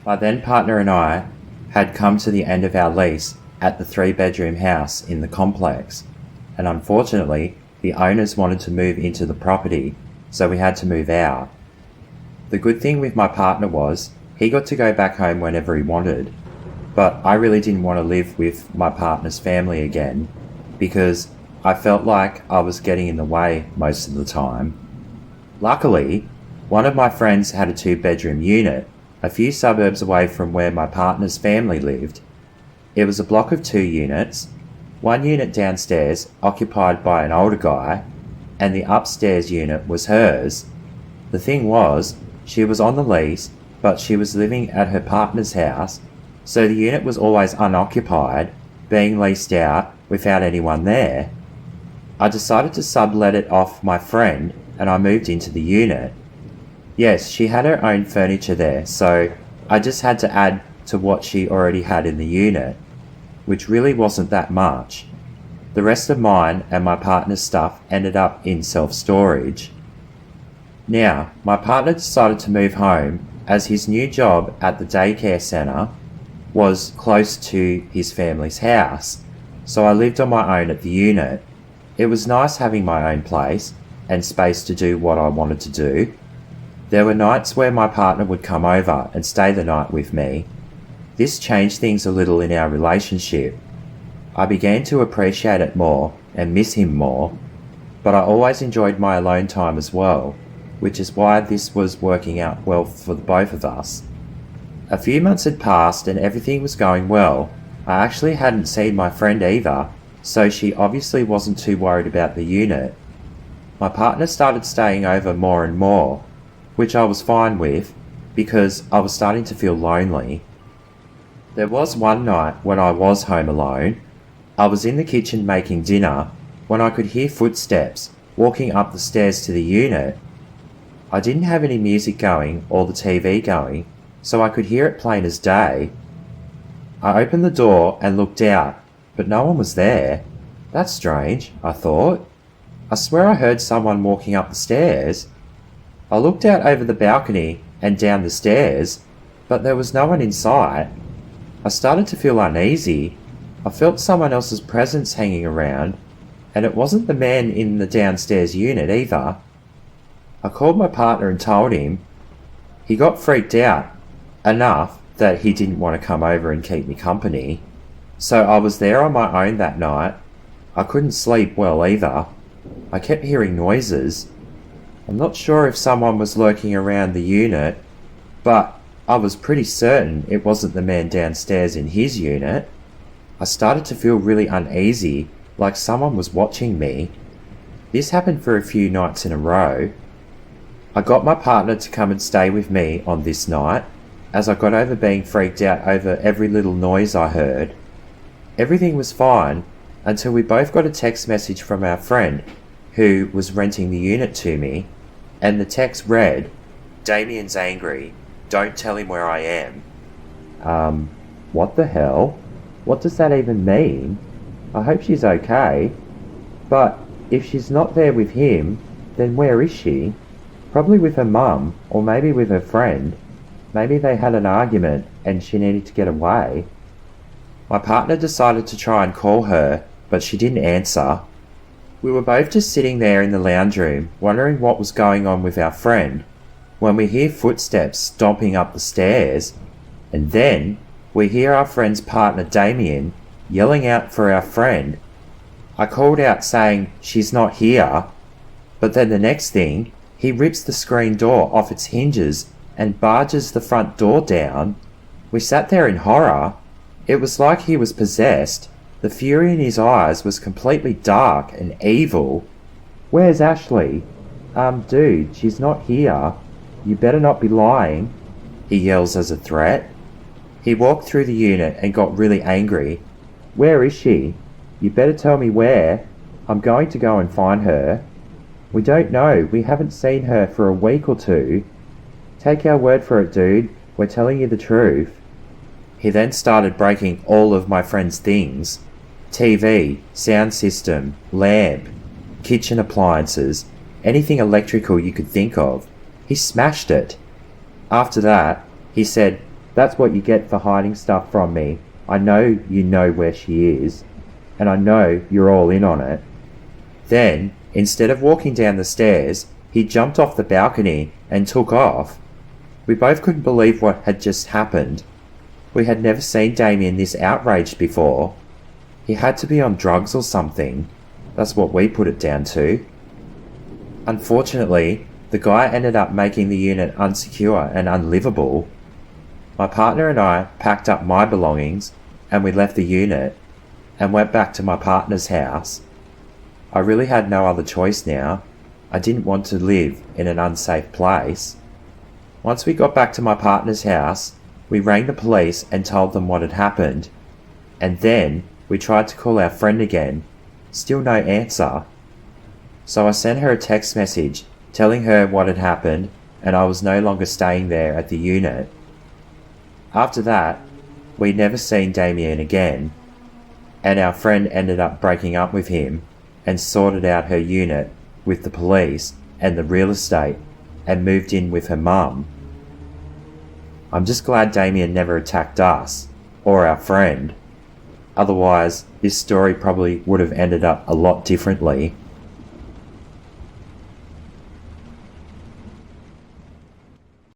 My then partner and I had come to the end of our lease at the 3-bedroom house in the complex, and unfortunately, the owners wanted to move into the property, so we had to move out. The good thing with my partner was he got to go back home whenever he wanted, but I really didn't want to live with my partner's family again because I felt like I was getting in the way most of the time. Luckily, one of my friends had a 2-bedroom unit a few suburbs away from where my partner's family lived. It was a block of 2 units, one unit downstairs occupied by an older guy, and the upstairs unit was hers. The thing was, she was on the lease, but she was living at her partner's house, so the unit was always unoccupied, being leased out without anyone there. I decided to sublet it off my friend and I moved into the unit. Yes, she had her own furniture there, so I just had to add to what she already had in the unit, which really wasn't that much. The rest of mine and my partner's stuff ended up in self-storage. Now, my partner decided to move home as his new job at the daycare centre was close to his family's house, so I lived on my own at the unit. It was nice having my own place and space to do what I wanted to do. There were nights where my partner would come over and stay the night with me. This changed things a little in our relationship. I began to appreciate it more and miss him more, but I always enjoyed my alone time as well, which is why this was working out well for the both of us. A few months had passed and everything was going well. I actually hadn't seen my friend either, so she obviously wasn't too worried about the unit. My partner started staying over more and more, which I was fine with because I was starting to feel lonely. There was one night when I was home alone. I was in the kitchen making dinner when I could hear footsteps walking up the stairs to the unit. I didn't have any music going or the TV going, so I could hear it plain as day. I opened the door and looked out, but no one was there. That's strange, I thought. I swear I heard someone walking up the stairs. I looked out over the balcony and down the stairs, but there was no one in sight. I started to feel uneasy. I felt someone else's presence hanging around, and it wasn't the man in the downstairs unit either. I called my partner and told him. He got freaked out, enough that he didn't want to come over and keep me company. So I was there on my own that night. I couldn't sleep well either. I kept hearing noises. I'm not sure if someone was lurking around the unit, but I was pretty certain it wasn't the man downstairs in his unit. I started to feel really uneasy, like someone was watching me. This happened for a few nights in a row. I got my partner to come and stay with me on this night, as I got over being freaked out over every little noise I heard. Everything was fine until we both got a text message from our friend who was renting the unit to me, and the text read, "Damien's angry. Don't tell him where I am." What the hell? What does that even mean? I hope she's okay. But if she's not there with him, then where is she? Probably with her mum, or maybe with her friend. Maybe they had an argument and she needed to get away. My partner decided to try and call her, but she didn't answer. We were both just sitting there in the lounge room, wondering what was going on with our friend, when we hear footsteps stomping up the stairs, and then we hear our friend's partner Damien yelling out for our friend. I called out saying she's not here, but then the next thing, he rips the screen door off its hinges and barges the front door down. We sat there in horror. It was like he was possessed. The fury in his eyes was completely dark and evil. "Where's Ashley?" Dude, she's not here. You better not be lying," he yells as a threat. He walked through the unit and got really angry. "Where is she? You better tell me where. I'm going to go and find her." "We don't know. We haven't seen her for a week or two." "Take our word for it, dude. We're telling you the truth." He then started breaking all of my friend's things. TV, sound system, lamp, kitchen appliances, anything electrical you could think of. He smashed it. After that, he said, That's what you get for hiding stuff from me. I know you know where she is, and I know you're all in on it." Then, instead of walking down the stairs, he jumped off the balcony and took off. We both couldn't believe what had just happened. We had never seen Damien this outraged before. He had to be on drugs or something. That's what we put it down to. Unfortunately, the guy ended up making the unit unsecure and unlivable. My partner and I packed up my belongings and we left the unit and went back to my partner's house. I really had no other choice now. I didn't want to live in an unsafe place. Once we got back to my partner's house, we rang the police and told them what had happened. And then we tried to call our friend again. Still no answer. So I sent her a text message telling her what had happened and I was no longer staying there at the unit. After that, we'd never seen Damien again, and our friend ended up breaking up with him and sorted out her unit with the police and the real estate and moved in with her mum. I'm just glad Damien never attacked us or our friend. Otherwise, this story probably would have ended up a lot differently.